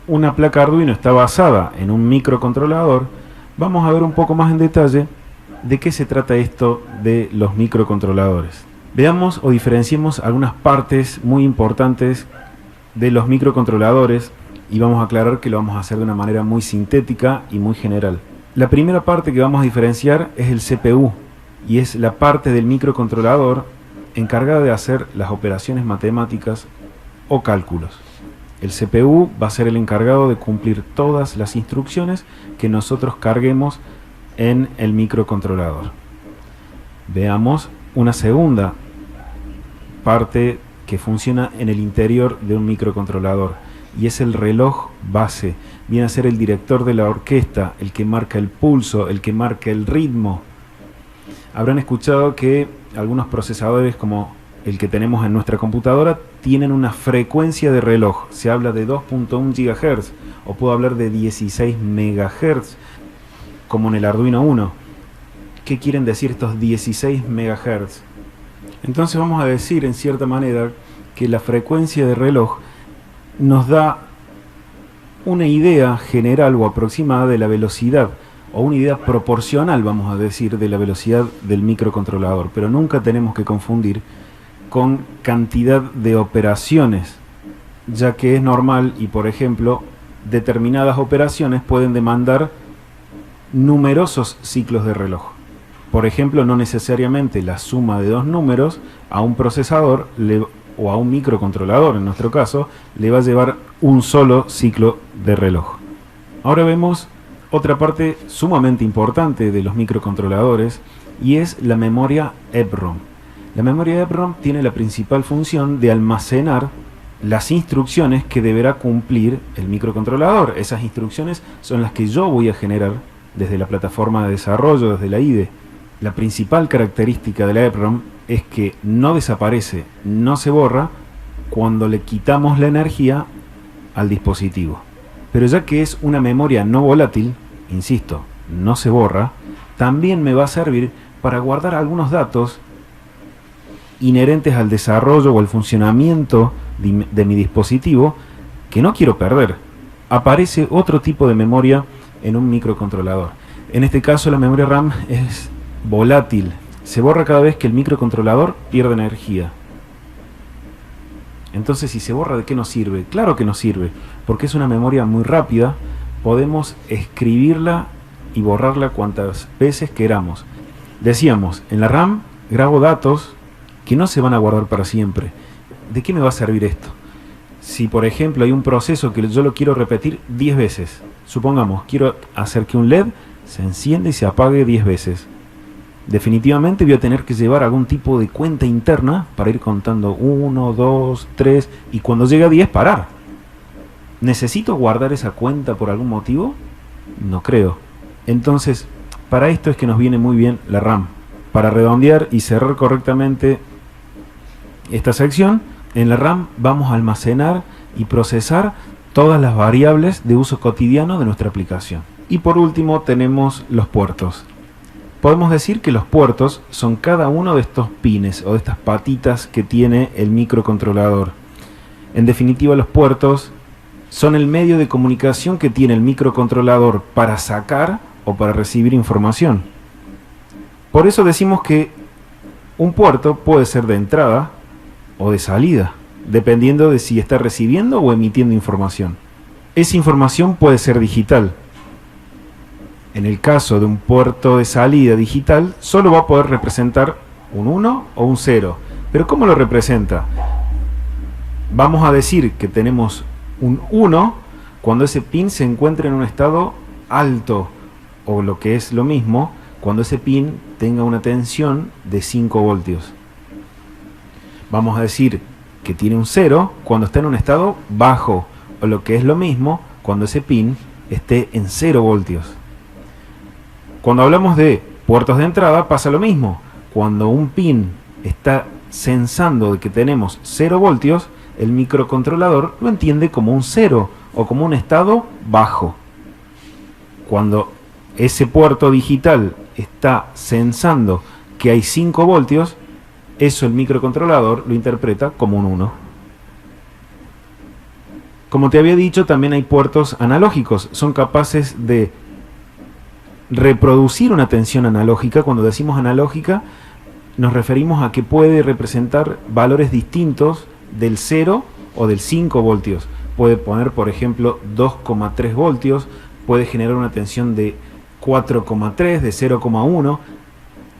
una placa Arduino está basada en un microcontrolador, vamos a ver un poco más en detalle de qué se trata esto de los microcontroladores. Veamos o diferenciemos algunas partes muy importantes de los microcontroladores y vamos a aclarar que lo vamos a hacer de una manera muy sintética y muy general. La primera parte que vamos a diferenciar es el CPU, y es la parte del microcontrolador encargada de hacer las operaciones matemáticas o cálculos. El CPU va a ser el encargado de cumplir todas las instrucciones que nosotros carguemos en el microcontrolador. Veamos una segunda parte que funciona en el interior de un microcontrolador, y es el reloj base. Viene a ser el director de la orquesta, el que marca el pulso, el que marca el ritmo. Habrán escuchado que algunos procesadores, como el que tenemos en nuestra computadora, tienen una frecuencia de reloj. Se habla de 2.1 GHz, o puedo hablar de 16 MHz, como en el Arduino Uno. ¿Qué quieren decir estos 16 MHz? Entonces vamos a decir, en cierta manera, que la frecuencia de reloj nos da una idea general o aproximada de la velocidad, o una idea proporcional, vamos a decir, de la velocidad del microcontrolador, pero nunca tenemos que confundir con cantidad de operaciones, ya que es normal y, por ejemplo, determinadas operaciones pueden demandar numerosos ciclos de reloj. Por ejemplo, no necesariamente la suma de dos números a un procesador o a un microcontrolador, en nuestro caso, le va a llevar un solo ciclo de reloj. Ahora vemos otra parte sumamente importante de los microcontroladores, y es la memoria EPROM. La memoria EPROM tiene la principal función de almacenar las instrucciones que deberá cumplir el microcontrolador. Esas instrucciones son las que yo voy a generar desde la plataforma de desarrollo, desde la IDE. La principal característica de la EPROM es que no desaparece, no se borra cuando le quitamos la energía al dispositivo. Pero ya que es una memoria no volátil, insisto, no se borra, también me va a servir para guardar algunos datos inherentes al desarrollo o al funcionamiento de mi dispositivo que no quiero perder. aparece otro tipo de memoria en un microcontrolador. En este caso la memoria RAM es volátil, se borra cada vez que el microcontrolador pierde energía. Entonces, si se borra, ¿de qué nos sirve? Claro que nos sirve, porque es una memoria muy rápida, podemos escribirla y borrarla cuantas veces queramos. Decíamos, en la RAM grabo datos que no se van a guardar para siempre. ¿De qué me va a servir esto? Si por ejemplo hay un proceso que yo lo quiero repetir 10 veces, supongamos, quiero hacer que un LED se encienda y se apague 10 veces. Definitivamente voy a tener que llevar algún tipo de cuenta interna para ir contando 1, 2, 3 y cuando llegue a 10 parar. ¿Necesito guardar esa cuenta por algún motivo? No creo. Entonces, para esto es que nos viene muy bien la RAM. Para redondear y cerrar correctamente esta sección, en la RAM vamos a almacenar y procesar todas las variables de uso cotidiano de nuestra aplicación. Y por último tenemos los puertos. Podemos decir que los puertos son cada uno de estos pines o de estas patitas que tiene el microcontrolador. En definitiva, los puertos son el medio de comunicación que tiene el microcontrolador para sacar o para recibir información. Por eso decimos que un puerto puede ser de entrada o de salida, dependiendo de si está recibiendo o emitiendo información. Esa información puede ser digital. En el caso de un puerto de salida digital, solo va a poder representar un 1 o un 0. ¿Pero cómo lo representa? Vamos a decir que tenemos un 1 cuando ese pin se encuentra en un estado alto, o lo que es lo mismo, cuando ese pin tenga una tensión de 5 voltios. Vamos a decir que tiene un 0 cuando está en un estado bajo, o lo que es lo mismo, cuando ese pin esté en 0 voltios. Cuando hablamos de puertos de entrada pasa lo mismo. Cuando un pin está sensando de que tenemos 0 voltios, el microcontrolador lo entiende como un 0 o como un estado bajo. Cuando ese puerto digital está sensando que hay 5 voltios, eso el microcontrolador lo interpreta como un 1. Como te había dicho, también hay puertos analógicos. Son capaces de reproducir una tensión analógica. Cuando decimos analógica, nos referimos a que puede representar valores distintos del 0 o del 5 voltios. Puede poner, por ejemplo, 2,3 voltios, puede generar una tensión de 4,3, de 0,1,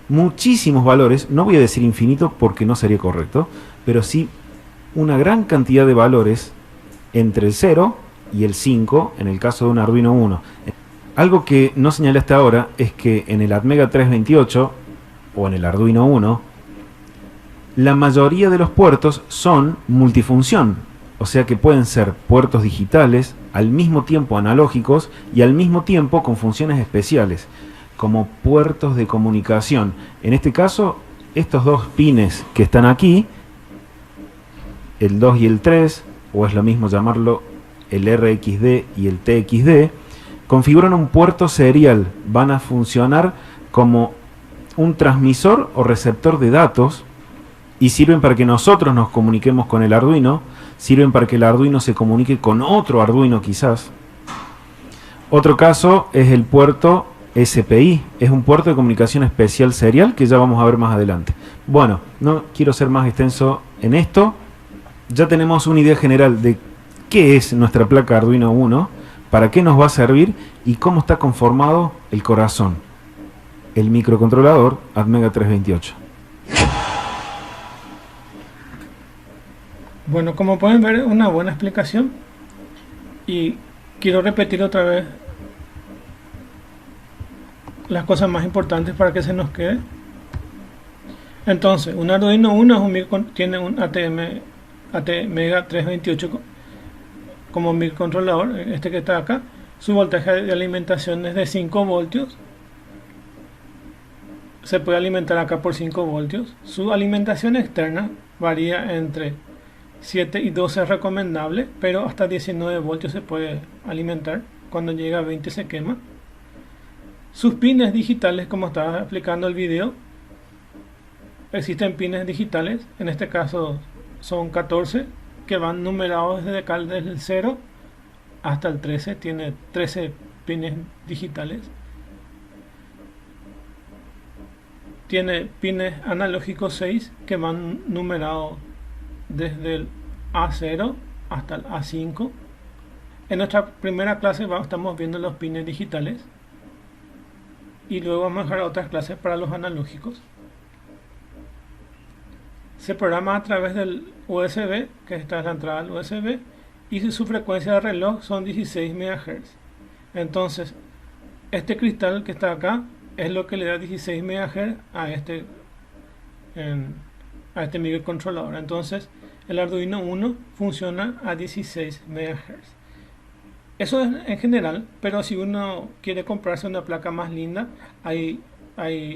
muchísimos valores. No voy a decir infinito porque no sería correcto, pero sí una gran cantidad de valores entre el 0 y el 5 en el caso de un Arduino Uno. Algo que no señalé hasta ahora es que en el Atmega 328 o en el Arduino Uno, la mayoría de los puertos son multifunción, o sea que pueden ser puertos digitales, al mismo tiempo analógicos y al mismo tiempo con funciones especiales, como puertos de comunicación. En este caso, estos dos pines que están aquí, el 2 y el 3, o es lo mismo llamarlo el RXD y el TXD, configuran un puerto serial, van a funcionar como un transmisor o receptor de datos y sirven para que nosotros nos comuniquemos con el Arduino, sirven para que el Arduino se comunique con otro Arduino quizás. Otro caso es el puerto SPI, es un puerto de comunicación especial serial que ya vamos a ver más adelante. Bueno, no quiero ser más extenso en esto, ya tenemos una idea general de qué es nuestra placa Arduino Uno, para qué nos va a servir y cómo está conformado el corazón, el microcontrolador Atmega 328. Bueno, como pueden ver, una buena explicación, y quiero repetir otra vez las cosas más importantes para que se nos quede. Entonces, un Arduino Uno es tiene un Atmega 328 como microcontrolador, este que está acá. Su voltaje de alimentación es de 5 voltios. Se puede alimentar acá por 5 voltios. Su alimentación externa varía entre 7 y 12 es recomendable, pero hasta 19 voltios se puede alimentar. Cuando llega a 20 se quema. Sus pines digitales, como estaba explicando el video, existen pines digitales, en este caso son 14, que van numerados desde el 0 hasta el 13 tiene 13 pines digitales. Tiene pines analógicos 6 que van numerados desde el A0 hasta el A5. En nuestra primera clase estamos viendo los pines digitales y luego vamos a dejar otras clases para los analógicos. Se programa a través del USB, que está en la entrada del USB, y su frecuencia de reloj son 16 MHz. Entonces, este cristal que está acá es lo que le da 16 MHz a este microcontrolador. Entonces, el Arduino Uno funciona a 16 MHz. Eso es en general, pero si uno quiere comprarse una placa más linda, hay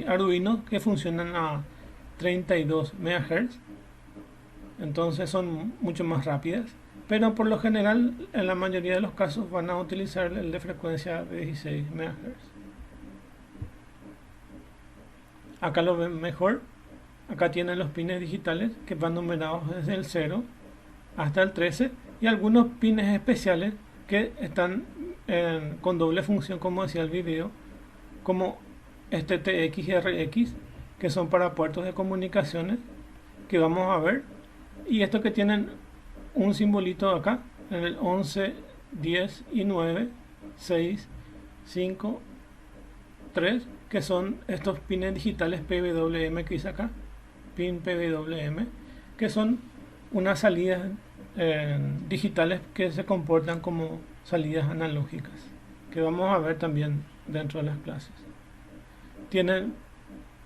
Arduinos que funcionan a 32 MHz, entonces son mucho más rápidas, pero por lo general en la mayoría de los casos van a utilizar el de frecuencia de 16 MHz. Acá lo ven mejor, acá tienen los pines digitales que van numerados desde el 0 hasta el 13 y algunos pines especiales que están con doble función, como decía el video, como este TX y RX, que son para puertos de comunicaciones, que vamos a ver, y estos que tienen un simbolito acá en el 11, 10 y 9, 6, 5, 3, que son estos pines digitales PWM que dice acá, pin PWM, que son unas salidas digitales que se comportan como salidas analógicas, que vamos a ver también dentro de las clases. Tienen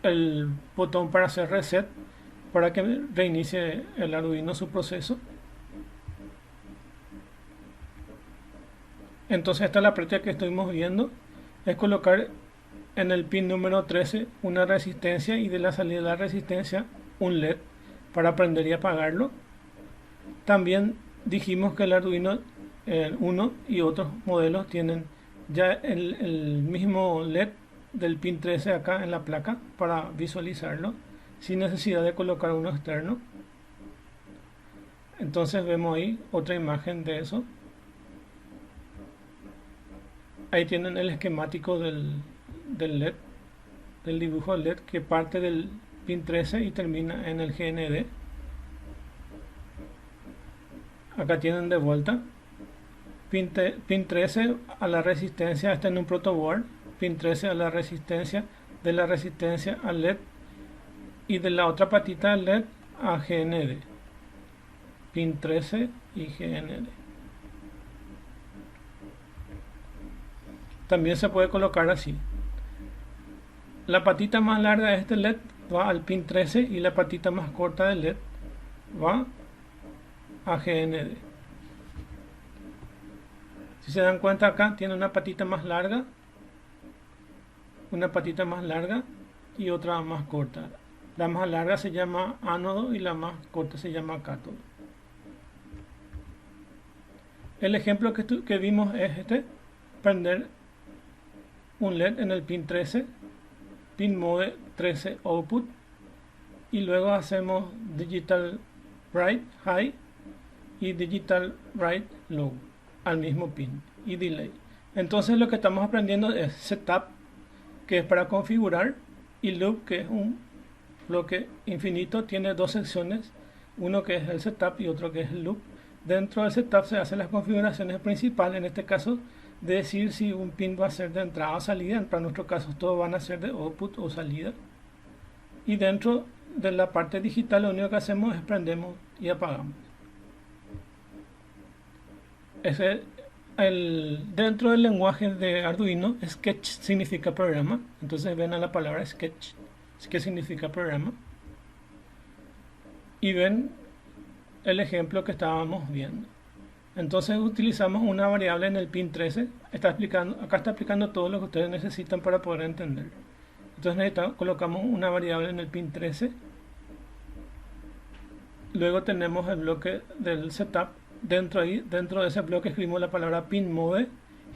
el botón para hacer reset, para que reinicie el Arduino su proceso. Entonces esta es la práctica que estuvimos viendo, es colocar en el pin número 13 una resistencia y de la salida de la resistencia un LED para prender y apagarlo. También dijimos que el Arduino 1 y otros modelos tienen ya el mismo LED del pin 13 acá en la placa para visualizarlo sin necesidad de colocar uno externo. Entonces vemos ahí otra imagen de eso. Ahí tienen el esquemático del LED, del dibujo del LED, que parte del pin 13 y termina en el GND. Acá tienen de vuelta pin 13 a la resistencia, está en un protoboard, pin 13 a la resistencia, de la resistencia al LED y de la otra patita del LED a GND, pin 13 y GND. También se puede colocar así: la patita más larga de este LED va al pin 13 y la patita más corta del LED va a GND. Si se dan cuenta, acá tiene una patita más larga y otra más corta. La más larga se llama ánodo y la más corta se llama cátodo. El ejemplo que vimos es prender un LED en el pin 13, pin mode 13 output, y luego hacemos digital write high y digital write low al mismo pin y delay. Entonces lo que estamos aprendiendo es setup, que es para configurar, y loop, que es un bloque infinito, tiene dos secciones, uno que es el setup y otro que es el loop. Dentro del setup se hacen las configuraciones principales, en este caso de decir si un pin va a ser de entrada o salida. Para nuestro caso todos van a ser de output o salida, y dentro de la parte digital lo único que hacemos es prendemos y apagamos. Dentro del lenguaje de Arduino, Sketch significa programa, entonces ven a la palabra Sketch, que significa programa, y ven el ejemplo que estábamos viendo. Entonces utilizamos una variable en el pin 13, acá está explicando todo lo que ustedes necesitan para poder entender. Entonces colocamos una variable en el pin 13, luego tenemos el bloque del setup. Dentro de ese bloque escribimos la palabra pin mode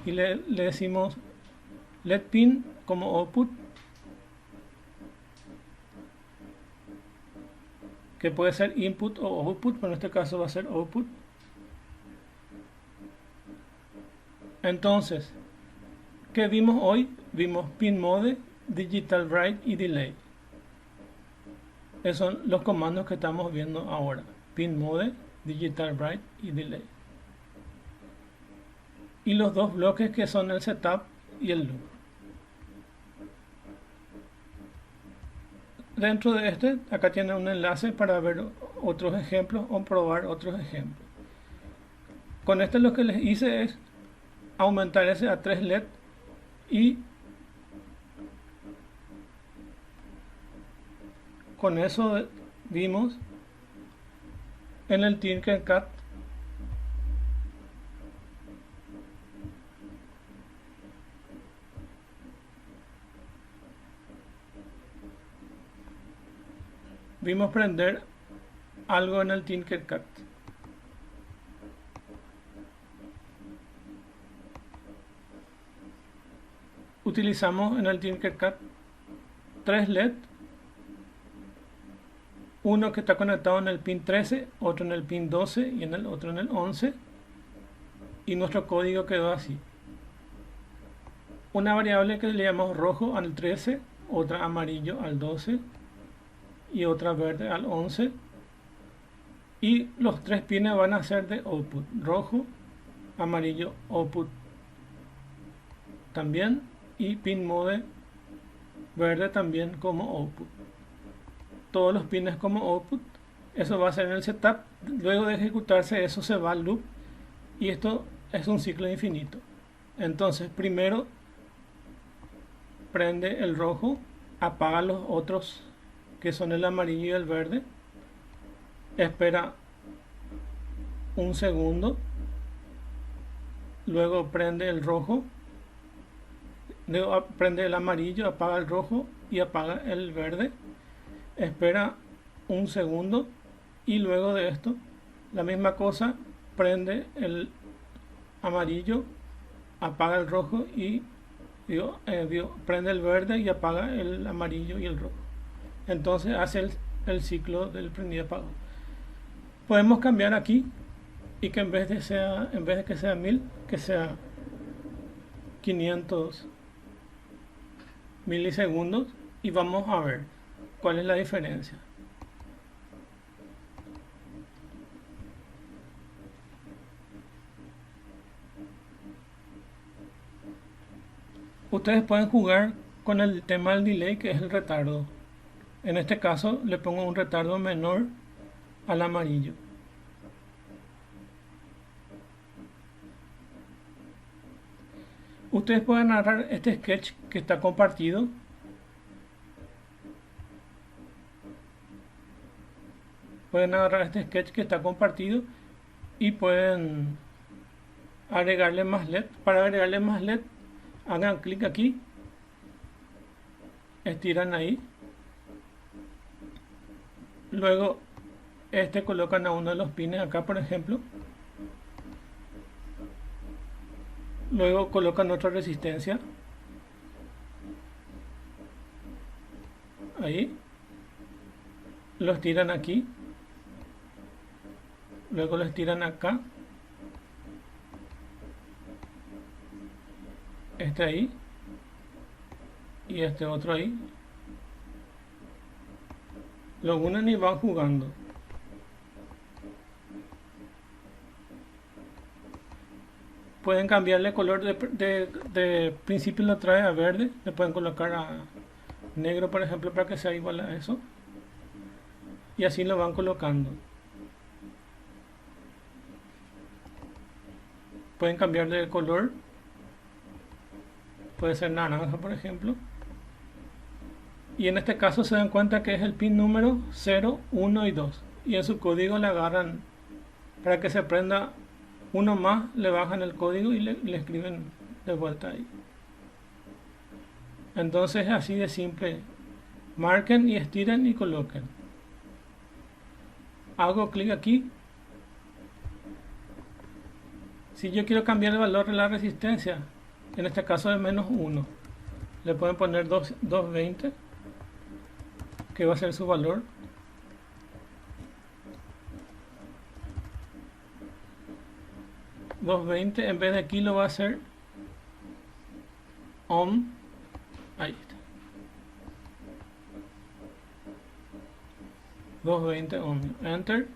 y le decimos LED pin como output, que puede ser input o output, pero en este caso va a ser output. Entonces, ¿qué vimos hoy? Vimos pin mode, digital write y delay. Esos son los comandos que estamos viendo ahora. Pin mode, digital write y delay. Y los dos bloques que son el setup y el loop. Dentro de este, acá tiene un enlace para ver otros ejemplos o probar otros ejemplos. Con este lo que les hice es aumentar ese a 3 LED y con eso vimos en el Tinkercad vimos prender algo en el Tinkercad. Utilizamos en el Tinkercad 3 LED, uno que está conectado en el pin 13, otro en el pin 12 y en el otro en el 11, y nuestro código quedó así. Una variable que le llamamos rojo al 13, otra amarillo al 12 y otra verde al 11, y los tres pines van a ser de output, rojo, amarillo, output también, y pin mode verde también como output. Todos los pines como output. Eso va a ser en el setup. Luego de ejecutarse eso se va al loop y esto es un ciclo infinito. Entonces primero prende el rojo, apaga los otros que son el amarillo y el verde, espera un segundo, luego prende el rojo, luego prende el amarillo, apaga el rojo y apaga el verde, espera un segundo y luego de esto la misma cosa, prende el amarillo, apaga el rojo y prende el verde y apaga el amarillo y el rojo. Entonces hace el ciclo del prendido apagado. Podemos cambiar aquí y que en vez de que sea 1000, que sea 500 milisegundos, y vamos a ver cuál es la diferencia. Ustedes pueden jugar con el tema del delay, que es el retardo. En este caso le pongo un retardo menor al amarillo. Ustedes pueden agarrar este sketch que está compartido. Pueden agarrar este sketch que está compartido y pueden agregarle más LED. Para agregarle más LED, hagan clic aquí, estiran ahí, luego colocan a uno de los pines acá, por ejemplo, luego colocan otra resistencia ahí, los tiran aquí, luego los tiran acá, este ahí y este otro ahí, lo unen y van jugando. Pueden cambiarle color de principio, lo trae a verde, le pueden colocar a negro, por ejemplo, para que sea igual a eso, y así lo van colocando. Pueden cambiar de color, puede ser naranja, por ejemplo, y en este caso se dan cuenta que es el pin número 0, 1 y 2, y en su código le agarran para que se prenda uno más, le bajan el código y le escriben de vuelta ahí. Entonces así de simple, marquen y estiren y coloquen. Hago clic aquí. Si yo quiero cambiar el valor de la resistencia, en este caso de menos 1, le pueden poner 220, que va a ser su valor. En vez de kilo va a ser ohm. Ahí está. 220 ohmios. Enter.